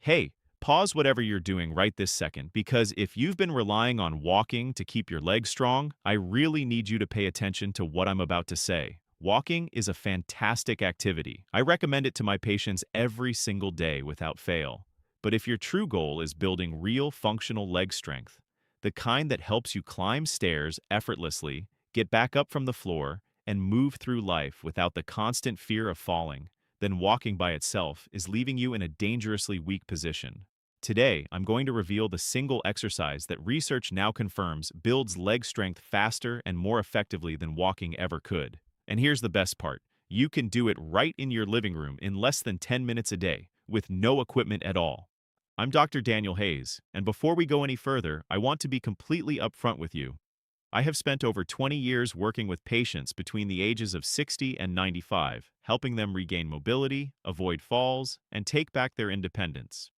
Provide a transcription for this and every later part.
Hey, pause whatever you're doing right this second because if you've been relying on walking to keep your legs strong, I really need you to pay attention to what I'm about to say. Walking is a fantastic activity. I recommend it to my patients every single day without fail. But if your true goal is building real functional leg strength, the kind that helps you climb stairs effortlessly, get back up from the floor, and move through life without the constant fear of falling, then walking by itself is leaving you in a dangerously weak position. Today, I'm going to reveal the single exercise that research now confirms builds leg strength faster and more effectively than walking ever could. And here's the best part. You can do it right in your living room in less than 10 minutes a day, with no equipment at all. I'm Dr. Daniel Hayes, and before we go any further, I want to be completely upfront with you. I have spent over 20 years working with patients between the ages of 60 and 95, helping them regain mobility, avoid falls, and take back their independence.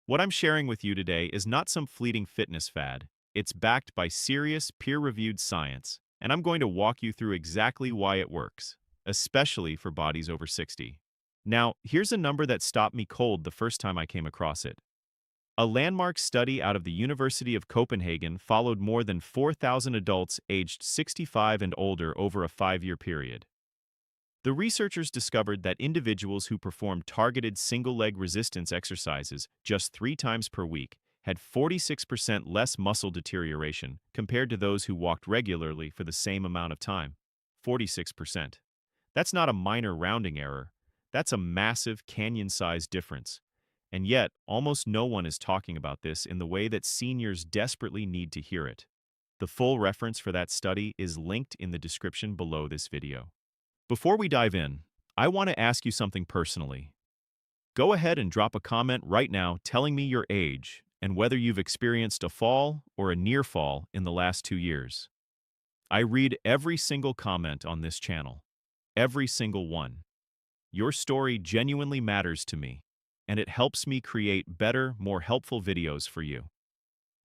What I'm sharing with you today is not some fleeting fitness fad. It's backed by serious, peer-reviewed science, and I'm going to walk you through exactly why it works, especially for bodies over 60. Now, here's a number that stopped me cold the first time I came across it. A landmark study out of the University of Copenhagen followed more than 4,000 adults aged 65 and older over a 5-year period. The researchers discovered that individuals who performed targeted single-leg resistance exercises just 3 times per week had 46% less muscle deterioration compared to those who walked regularly for the same amount of time. 46%. That's not a minor rounding error. That's a massive canyon-sized difference. And yet, almost no one is talking about this in the way that seniors desperately need to hear it. The full reference for that study is linked in the description below this video. Before we dive in, I want to ask you something personally. Go ahead and drop a comment right now telling me your age and whether you've experienced a fall or a near fall in the last 2 years. I read every single comment on this channel. Every single one. Your story genuinely matters to me, and it helps me create better, more helpful videos for you.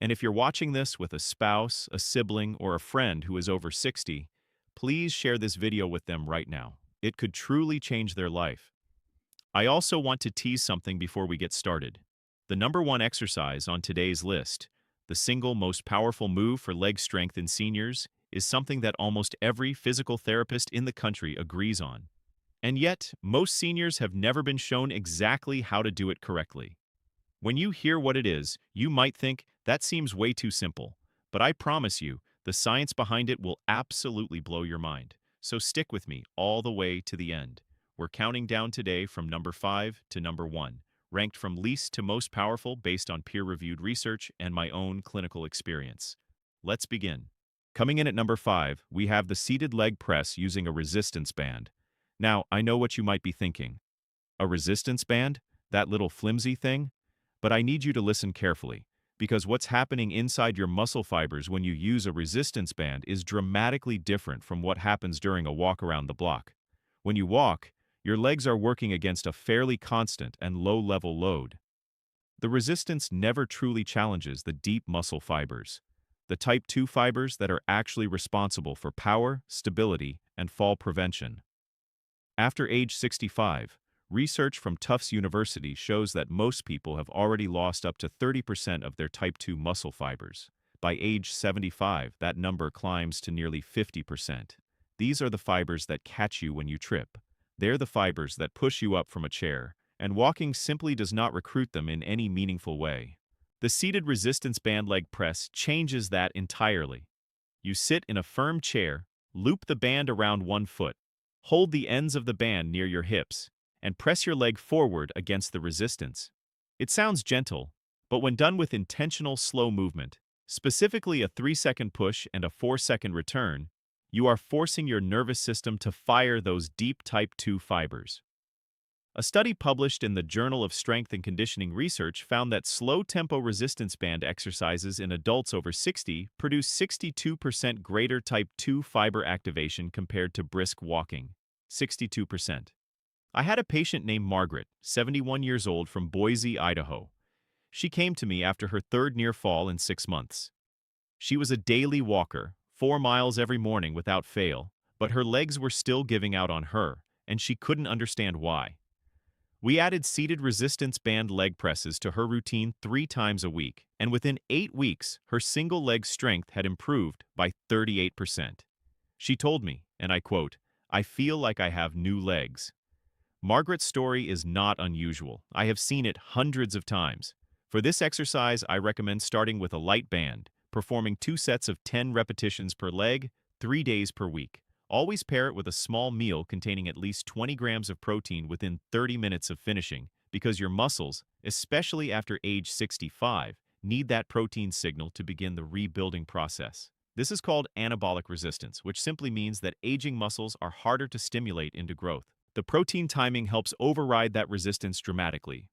And if you're watching this with a spouse, a sibling, or a friend who is over 60, please share this video with them right now. It could truly change their life. I also want to tease something before we get started. The number one exercise on today's list, the single most powerful move for leg strength in seniors, is something that almost every physical therapist in the country agrees on. And yet, most seniors have never been shown exactly how to do it correctly. When you hear what it is, you might think, that seems way too simple. But I promise you, the science behind it will absolutely blow your mind. So stick with me all the way to the end. We're counting down today from number 5 to number 1, ranked from least to most powerful based on peer-reviewed research and my own clinical experience. Let's begin. Coming in at number 5, we have the seated leg press using a resistance band. Now, I know what you might be thinking. A resistance band? That little flimsy thing? But I need you to listen carefully, because what's happening inside your muscle fibers when you use a resistance band is dramatically different from what happens during a walk around the block. When you walk, your legs are working against a fairly constant and low-level load. The resistance never truly challenges the deep muscle fibers, the type 2 fibers that are actually responsible for power, stability, and fall prevention. After age 65, research from Tufts University shows that most people have already lost up to 30% of their type 2 muscle fibers. By age 75, that number climbs to nearly 50%. These are the fibers that catch you when you trip. They're the fibers that push you up from a chair, and walking simply does not recruit them in any meaningful way. The seated resistance band leg press changes that entirely. You sit in a firm chair, loop the band around one foot, hold the ends of the band near your hips, and press your leg forward against the resistance. It sounds gentle, but when done with intentional slow movement, specifically a 3-second push and a 4-second return, you are forcing your nervous system to fire those deep type 2 fibers. A study published in the Journal of Strength and Conditioning Research found that slow-tempo resistance band exercises in adults over 60 produce 62% greater type 2 fiber activation compared to brisk walking. 62%. I had a patient named Margaret, 71 years old, from Boise, Idaho. She came to me after her third near fall in 6 months. She was a daily walker, 4 miles every morning without fail, but her legs were still giving out on her, and she couldn't understand why. We added seated resistance band leg presses to her routine 3 times a week, and within 8 weeks, her single leg strength had improved by 38%. She told me, and I quote, "I feel like I have new legs." Margaret's story is not unusual. I have seen it hundreds of times. For this exercise, I recommend starting with a light band, performing 2 sets of 10 repetitions per leg, 3 days per week. Always pair it with a small meal containing at least 20 grams of protein within 30 minutes of finishing, because your muscles, especially after age 65, need that protein signal to begin the rebuilding process. This is called anabolic resistance, which simply means that aging muscles are harder to stimulate into growth. The protein timing helps override that resistance dramatically.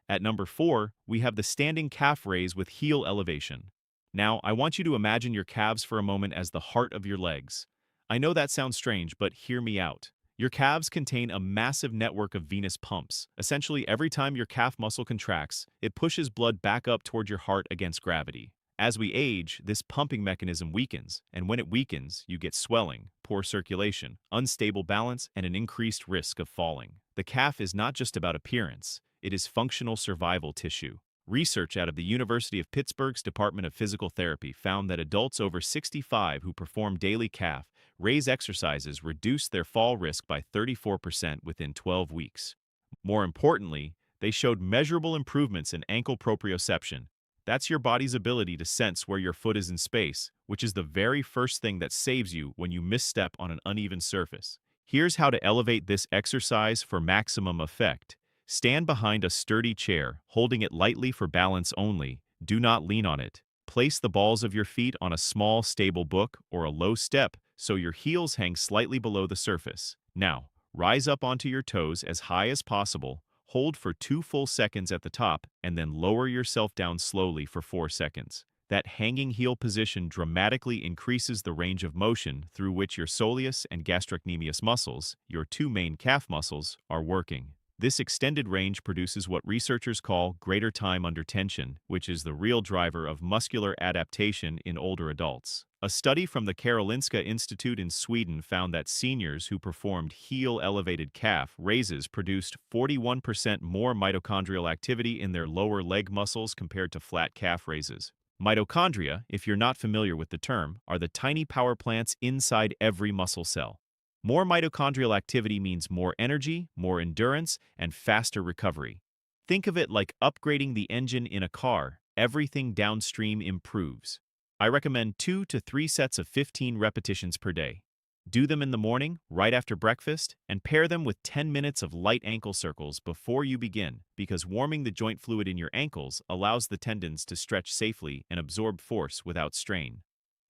At number 4, we have the standing calf raise with heel elevation. Now, I want you to imagine your calves for a moment as the heart of your legs. I know that sounds strange, but hear me out. Your calves contain a massive network of venous pumps. Essentially, every time your calf muscle contracts, it pushes blood back up toward your heart against gravity. As we age, this pumping mechanism weakens, and when it weakens, you get swelling, poor circulation, unstable balance, and an increased risk of falling. The calf is not just about appearance, it is functional survival tissue. Research out of the University of Pittsburgh's Department of Physical Therapy found that adults over 65 who perform daily calf raise exercises reduce their fall risk by 34% within 12 weeks. More importantly, they showed measurable improvements in ankle proprioception. That's your body's ability to sense where your foot is in space, which is the very first thing that saves you when you misstep on an uneven surface. Here's how to elevate this exercise for maximum effect. Stand behind a sturdy chair, holding it lightly for balance only. Do not lean on it. Place the balls of your feet on a small, stable book or a low step so your heels hang slightly below the surface. Now, rise up onto your toes as high as possible. Hold for 2 full seconds at the top, and then lower yourself down slowly for 4 seconds. That hanging heel position dramatically increases the range of motion through which your soleus and gastrocnemius muscles, your 2 main calf muscles, are working. This extended range produces what researchers call greater time under tension, which is the real driver of muscular adaptation in older adults. A study from the Karolinska Institute in Sweden found that seniors who performed heel-elevated calf raises produced 41% more mitochondrial activity in their lower leg muscles compared to flat calf raises. Mitochondria, if you're not familiar with the term, are the tiny power plants inside every muscle cell. More mitochondrial activity means more energy, more endurance, and faster recovery. Think of it like upgrading the engine in a car. Everything downstream improves. I recommend 2 to 3 sets of 15 repetitions per day. Do them in the morning, right after breakfast, and pair them with 10 minutes of light ankle circles before you begin, because warming the joint fluid in your ankles allows the tendons to stretch safely and absorb force without strain.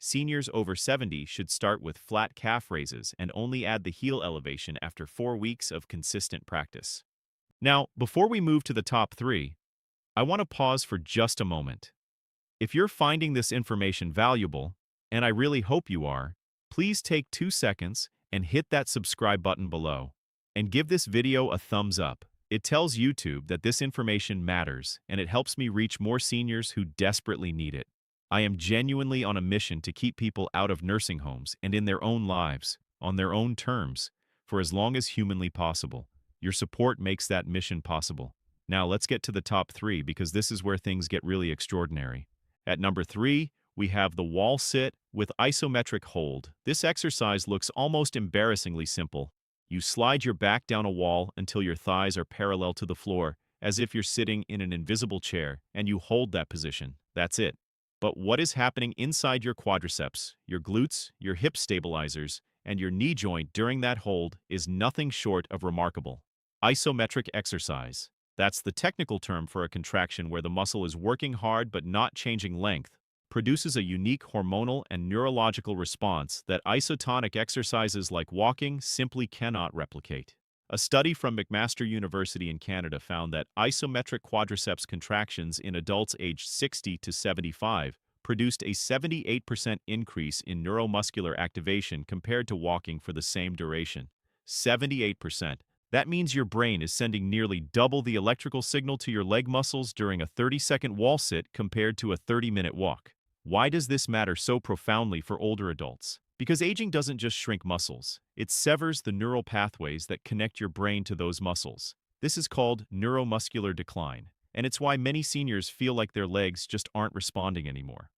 Seniors over 70 should start with flat calf raises and only add the heel elevation after 4 weeks of consistent practice. Now, before we move to the top 3, I want to pause for just a moment. If you're finding this information valuable, and I really hope you are, please take 2 seconds and hit that subscribe button below. And give this video a thumbs up. It tells YouTube that this information matters, and it helps me reach more seniors who desperately need it. I am genuinely on a mission to keep people out of nursing homes and in their own lives, on their own terms, for as long as humanly possible. Your support makes that mission possible. Now let's get to the top 3 because this is where things get really extraordinary. At number 3, we have the wall sit with isometric hold. This exercise looks almost embarrassingly simple. You slide your back down a wall until your thighs are parallel to the floor, as if you're sitting in an invisible chair, and you hold that position. That's it. But what is happening inside your quadriceps, your glutes, your hip stabilizers, and your knee joint during that hold is nothing short of remarkable. Isometric exercise. That's the technical term for a contraction where the muscle is working hard but not changing length, produces a unique hormonal and neurological response that isotonic exercises like walking simply cannot replicate. A study from McMaster University in Canada found that isometric quadriceps contractions in adults aged 60 to 75 produced a 78% increase in neuromuscular activation compared to walking for the same duration. 78%. That means your brain is sending nearly double the electrical signal to your leg muscles during a 30-second wall sit compared to a 30-minute walk. Why does this matter so profoundly for older adults? Because aging doesn't just shrink muscles, it severs the neural pathways that connect your brain to those muscles. This is called neuromuscular decline, and it's why many seniors feel like their legs just aren't responding anymore.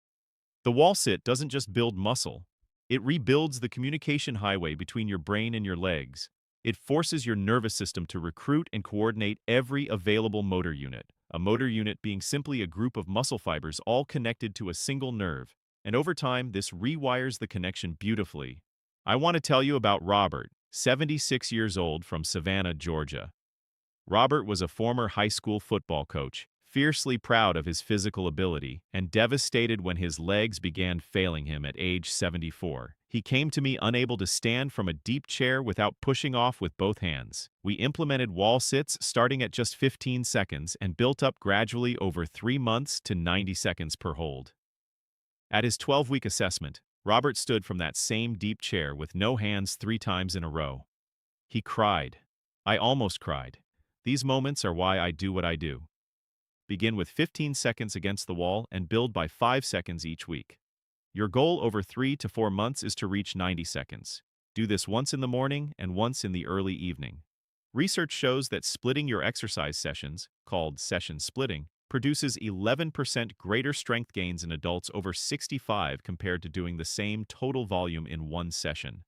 The wall sit doesn't just build muscle, it rebuilds the communication highway between your brain and your legs. It forces your nervous system to recruit and coordinate every available motor unit, a motor unit being simply a group of muscle fibers all connected to a single nerve. And over time, this rewires the connection beautifully. I want to tell you about Robert, 76 years old from Savannah, Georgia. Robert was a former high school football coach, fiercely proud of his physical ability and devastated when his legs began failing him at age 74. He came to me unable to stand from a deep chair without pushing off with both hands. We implemented wall sits starting at just 15 seconds and built up gradually over 3 months to 90 seconds per hold. At his 12-week assessment, Robert stood from that same deep chair with no hands 3 times in a row. He cried. I almost cried. These moments are why I do what I do. Begin with 15 seconds against the wall and build by 5 seconds each week. Your goal over 3 to 4 months is to reach 90 seconds. Do this once in the morning and once in the early evening. Research shows that splitting your exercise sessions, called session splitting, produces 11% greater strength gains in adults over 65 compared to doing the same total volume in one session.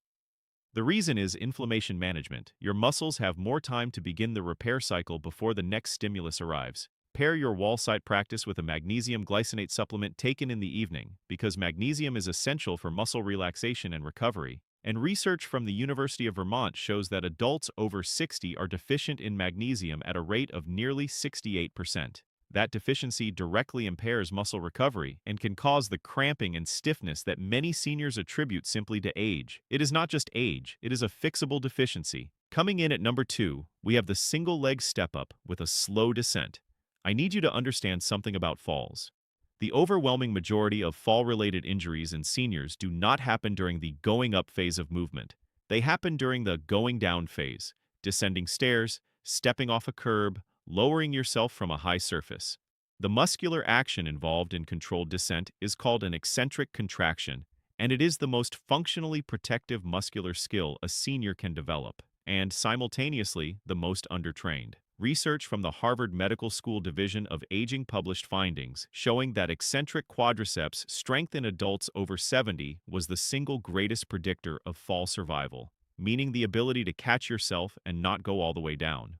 The reason is inflammation management. Your muscles have more time to begin the repair cycle before the next stimulus arrives. Pair your wall site practice with a magnesium glycinate supplement taken in the evening, because magnesium is essential for muscle relaxation and recovery. And research from the University of Vermont shows that adults over 60 are deficient in magnesium at a rate of nearly 68%. That deficiency directly impairs muscle recovery and can cause the cramping and stiffness that many seniors attribute simply to age. It is not just age, it is a fixable deficiency. Coming in at number 2, we have the single leg step up with a slow descent. I need you to understand something about falls. The overwhelming majority of fall-related injuries in seniors do not happen during the going up phase of movement. They happen during the going down phase, descending stairs, stepping off a curb, lowering yourself from a high surface. The muscular action involved in controlled descent is called an eccentric contraction, and it is the most functionally protective muscular skill a senior can develop, and simultaneously the most undertrained. Research from the Harvard Medical School Division of Aging published findings showing that eccentric quadriceps strength in adults over 70 was the single greatest predictor of fall survival, meaning the ability to catch yourself and not go all the way down.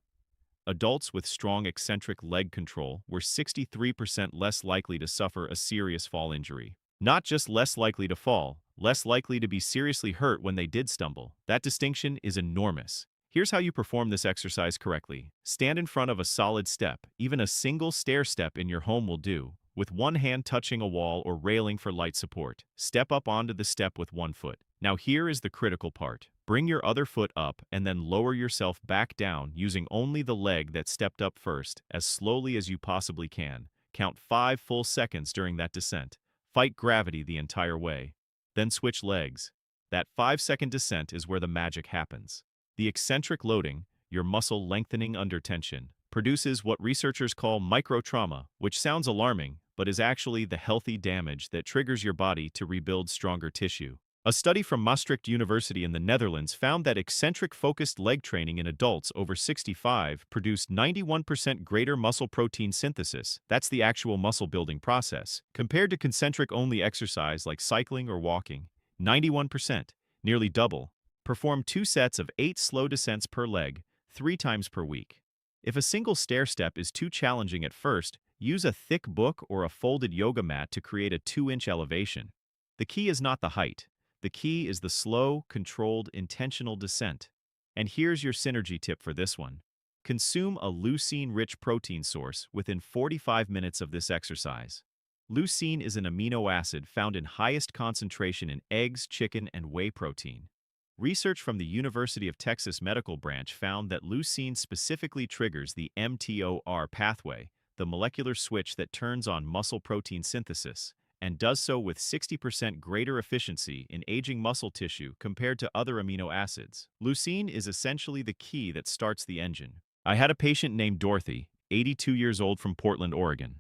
Adults with strong eccentric leg control were 63% less likely to suffer a serious fall injury. Not just less likely to fall, less likely to be seriously hurt when they did stumble. That distinction is enormous. Here's how you perform this exercise correctly. Stand in front of a solid step. Even a single stair step in your home will do, with one hand touching a wall or railing for light support. Step up onto the step with one foot. Now here is the critical part. Bring your other foot up and then lower yourself back down using only the leg that stepped up first, as slowly as you possibly can. Count 5 full seconds during that descent. Fight gravity the entire way. Then switch legs. That 5-second descent is where the magic happens. The eccentric loading, your muscle lengthening under tension, produces what researchers call microtrauma, which sounds alarming, but is actually the healthy damage that triggers your body to rebuild stronger tissue. A study from Maastricht University in the Netherlands found that eccentric-focused leg training in adults over 65 produced 91% greater muscle protein synthesis, that's the actual muscle-building process, compared to concentric-only exercise like cycling or walking. 91%, nearly double. Perform 2 sets of 8 slow descents per leg, 3 times per week. If a single stair step is too challenging at first, use a thick book or a folded yoga mat to create a 2-inch elevation. The key is not the height. The key is the slow, controlled, intentional descent. And here's your synergy tip for this one. Consume a leucine-rich protein source within 45 minutes of this exercise. Leucine is an amino acid found in highest concentration in eggs, chicken, and whey protein. Research from the University of Texas Medical Branch found that leucine specifically triggers the mTOR pathway, the molecular switch that turns on muscle protein synthesis, and does so with 60% greater efficiency in aging muscle tissue compared to other amino acids. Leucine is essentially the key that starts the engine. I had a patient named Dorothy, 82 years old from Portland, Oregon.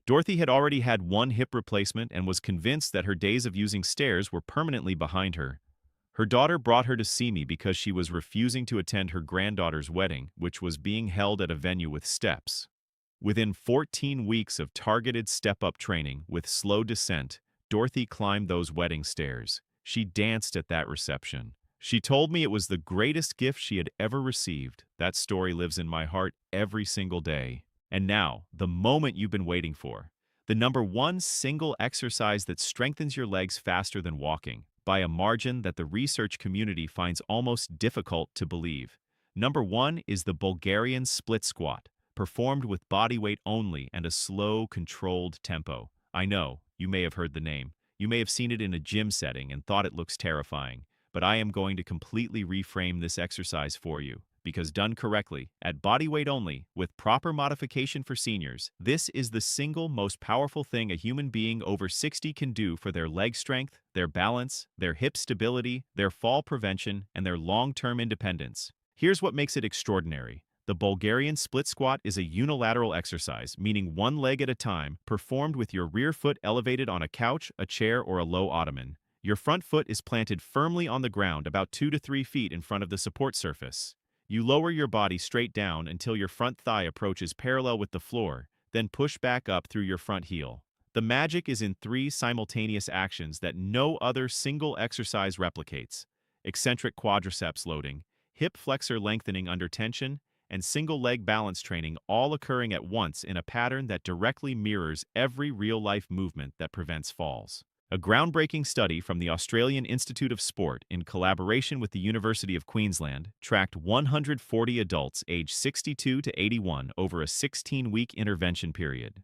Dorothy had already had one hip replacement and was convinced that her days of using stairs were permanently behind her. Her daughter brought her to see me because she was refusing to attend her granddaughter's wedding, which was being held at a venue with steps. Within 14 weeks of targeted step-up training with slow descent, Dorothy climbed those wedding stairs. She danced at that reception. She told me it was the greatest gift she had ever received. That story lives in my heart every single day. And now, the moment you've been waiting for. The number one single exercise that strengthens your legs faster than walking, by a margin that the research community finds almost difficult to believe. Number one is the Bulgarian split squat, performed with body weight only and a slow, controlled tempo. I know, you may have heard the name. You may have seen it in a gym setting and thought it looks terrifying, but I am going to completely reframe this exercise for you. Because done correctly, at body weight only, with proper modification for seniors, this is the single most powerful thing a human being over 60 can do for their leg strength, their balance, their hip stability, their fall prevention, and their long-term independence. Here's what makes it extraordinary. The Bulgarian split squat is a unilateral exercise, meaning one leg at a time, performed with your rear foot elevated on a couch, a chair, or a low ottoman. Your front foot is planted firmly on the ground about 2 to 3 feet in front of the support surface. You lower your body straight down until your front thigh approaches parallel with the floor, then push back up through your front heel. The magic is in 3 simultaneous actions that no other single exercise replicates: eccentric quadriceps loading, hip flexor lengthening under tension, and single leg balance training, all occurring at once in a pattern that directly mirrors every real-life movement that prevents falls. A groundbreaking study from the Australian Institute of Sport, in collaboration with the University of Queensland, tracked 140 adults aged 62 to 81 over a 16-week intervention period.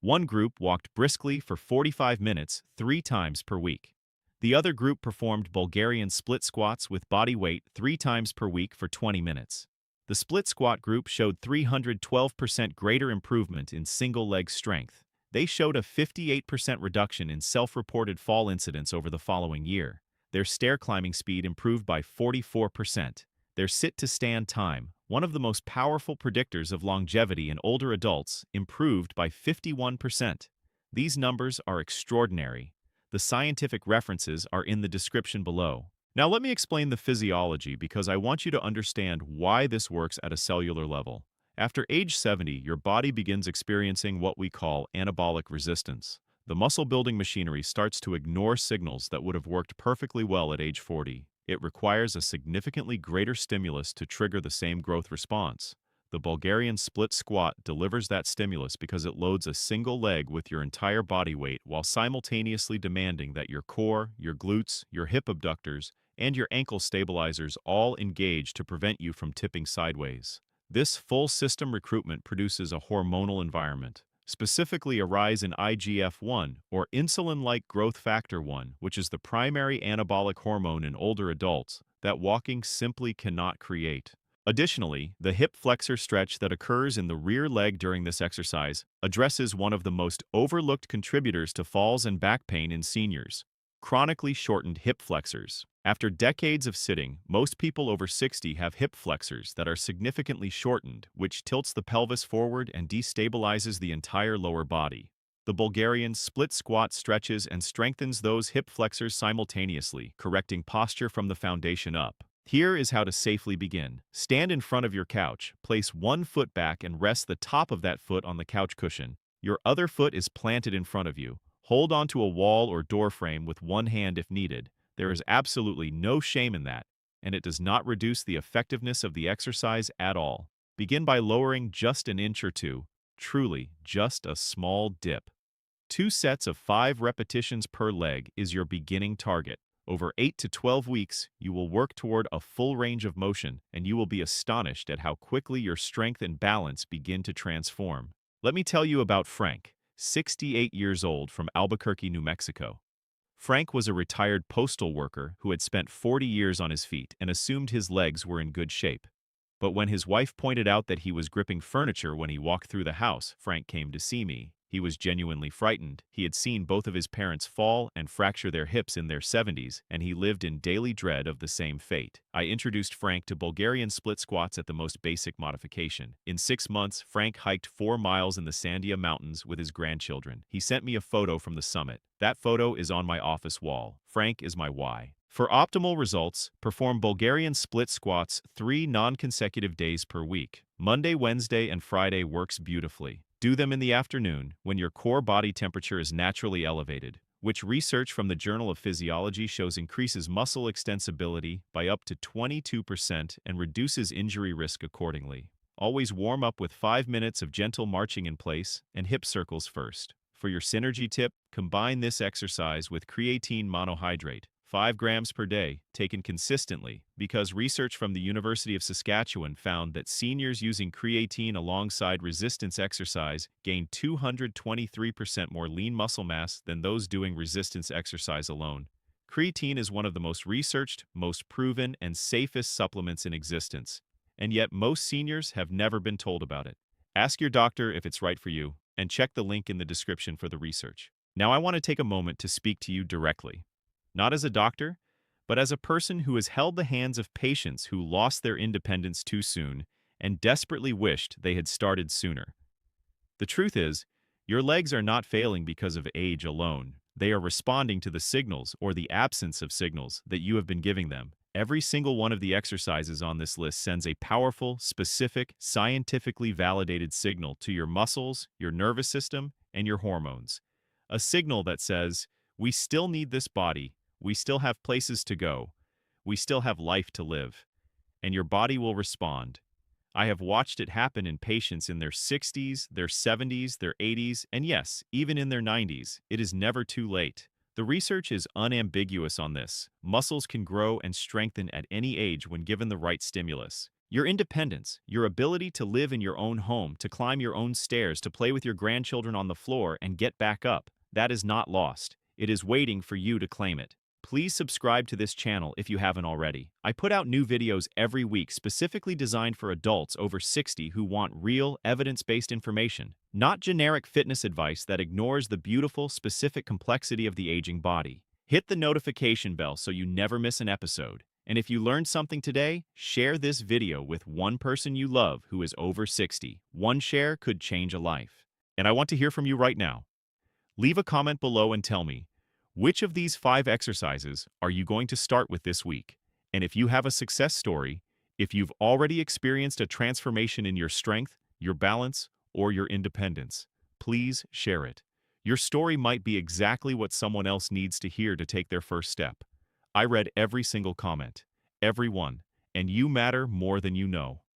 One group walked briskly for 45 minutes 3 times per week. The other group performed Bulgarian split squats with body weight 3 times per week for 20 minutes. The split squat group showed 312% greater improvement in single leg strength. They showed a 58% reduction in self-reported fall incidents over the following year. Their stair climbing speed improved by 44%. Their sit-to-stand time, one of the most powerful predictors of longevity in older adults, improved by 51%. These numbers are extraordinary. The scientific references are in the description below. Now let me explain the physiology because I want you to understand why this works at a cellular level. After age 70, your body begins experiencing what we call anabolic resistance. The muscle-building machinery starts to ignore signals that would have worked perfectly well at age 40. It requires a significantly greater stimulus to trigger the same growth response. The Bulgarian split squat delivers that stimulus because it loads a single leg with your entire body weight while simultaneously demanding that your core, your glutes, your hip abductors, and your ankle stabilizers all engage to prevent you from tipping sideways. This full system recruitment produces a hormonal environment, specifically a rise in IGF-1, or insulin-like growth factor 1, which is the primary anabolic hormone in older adults that walking simply cannot create. Additionally, the hip flexor stretch that occurs in the rear leg during this exercise addresses one of the most overlooked contributors to falls and back pain in seniors: chronically shortened hip flexors. After decades of sitting, most people over 60 have hip flexors that are significantly shortened, which tilts the pelvis forward and destabilizes the entire lower body. The Bulgarian split squat stretches and strengthens those hip flexors simultaneously, correcting posture from the foundation up. Here is how to safely begin. Stand in front of your couch, place one foot back and rest the top of that foot on the couch cushion. Your other foot is planted in front of you. Hold onto a wall or door frame with one hand if needed. There is absolutely no shame in that, and it does not reduce the effectiveness of the exercise at all. Begin by lowering just an inch or two, truly just a small dip. 2 sets of 5 repetitions per leg is your beginning target. Over 8 to 12 weeks, you will work toward a full range of motion, and you will be astonished at how quickly your strength and balance begin to transform. Let me tell you about Frank, 68 years old, from Albuquerque, New Mexico. Frank was a retired postal worker who had spent 40 years on his feet and assumed his legs were in good shape. But when his wife pointed out that he was gripping furniture when he walked through the house, Frank came to see me. He was genuinely frightened. He had seen both of his parents fall and fracture their hips in their 70s, and he lived in daily dread of the same fate. I introduced Frank to Bulgarian split squats at the most basic modification. In 6 months, Frank hiked 4 miles in the Sandia Mountains with his grandchildren. He sent me a photo from the summit. That photo is on my office wall. Frank is my why. For optimal results, perform Bulgarian split squats 3 non-consecutive days per week. Monday, Wednesday, and Friday works beautifully. Do them in the afternoon, when your core body temperature is naturally elevated, which research from the Journal of Physiology shows increases muscle extensibility by up to 22% and reduces injury risk accordingly. Always warm up with 5 minutes of gentle marching in place and hip circles first. For your synergy tip, combine this exercise with creatine monohydrate, 5 grams per day, taken consistently, because research from the University of Saskatchewan found that seniors using creatine alongside resistance exercise gained 223% more lean muscle mass than those doing resistance exercise alone. Creatine is one of the most researched, most proven, and safest supplements in existence, and yet most seniors have never been told about it. Ask your doctor if it's right for you, and check the link in the description for the research. Now I want to take a moment to speak to you directly. Not as a doctor, but as a person who has held the hands of patients who lost their independence too soon and desperately wished they had started sooner. The truth is, your legs are not failing because of age alone. They are responding to the signals or the absence of signals that you have been giving them. Every single one of the exercises on this list sends a powerful, specific, scientifically validated signal to your muscles, your nervous system, and your hormones. A signal that says, we still need this body, we still have places to go, we still have life to live, and your body will respond. I have watched it happen in patients in their 60s, their 70s, their 80s, and yes, even in their 90s. It is never too late. The research is unambiguous on this. Muscles can grow and strengthen at any age when given the right stimulus. Your independence, your ability to live in your own home, to climb your own stairs, to play with your grandchildren on the floor and get back up, that is not lost. It is waiting for you to claim it. Please subscribe to this channel if you haven't already. I put out new videos every week specifically designed for adults over 60 who want real, evidence-based information, not generic fitness advice that ignores the beautiful, specific complexity of the aging body. Hit the notification bell so you never miss an episode. And if you learned something today, share this video with one person you love who is over 60. One share could change a life. And I want to hear from you right now. Leave a comment below and tell me, which of these 5 exercises are you going to start with this week? And if you have a success story, if you've already experienced a transformation in your strength, your balance, or your independence, please share it. Your story might be exactly what someone else needs to hear to take their first step. I read every single comment, every one, and you matter more than you know.